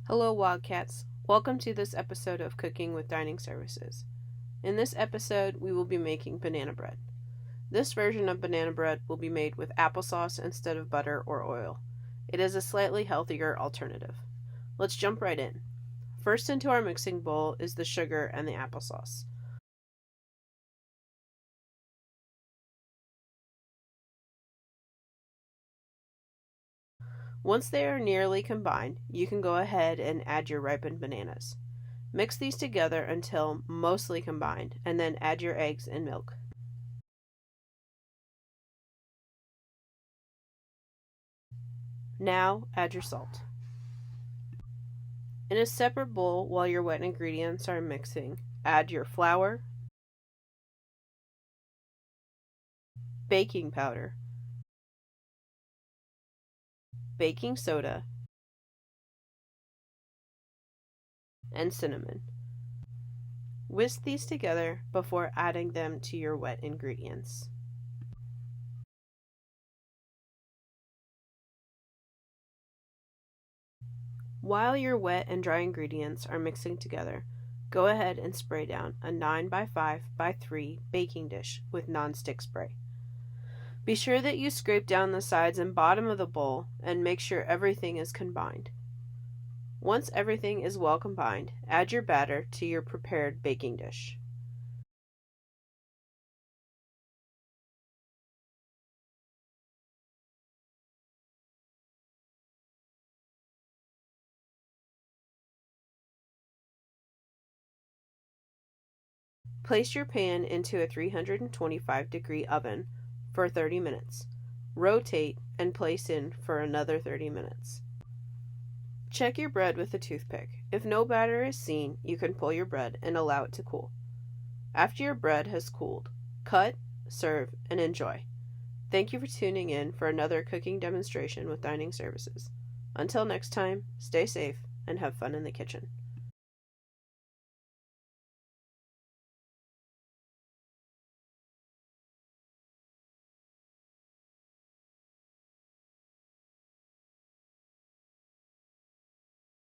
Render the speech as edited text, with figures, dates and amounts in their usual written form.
Hello, Wildcats. Welcome to this episode of Cooking with Dining Services. In this episode, we will be making banana bread. This version of banana bread will be made with applesauce instead of butter or oil. It is a slightly healthier alternative. Let's jump right in. First into our mixing bowl is the sugar and the applesauce. Once they are nearly combined, you can go ahead and add your ripened bananas. Mix these together until mostly combined, and then add your eggs and milk. Now add your salt. In a separate bowl, while your wet ingredients are mixing, add your flour, baking powder, baking soda, and cinnamon. Whisk these together before adding them to your wet ingredients. While your wet and dry ingredients are mixing together, go ahead and spray down a 9x5x3 baking dish with nonstick spray. Be sure that you scrape down the sides and bottom of the bowl and make sure everything is combined. Once everything is well combined, add your batter to your prepared baking dish. Place your pan into a 325-degree oven for 30 minutes. Rotate and place in for another 30 minutes. Check your bread with a toothpick. If no batter is seen, you can pull your bread and allow it to cool. After your bread has cooled, cut, serve, and enjoy. Thank you for tuning in for another cooking demonstration with Dining Services. Until next time, stay safe and have fun in the kitchen.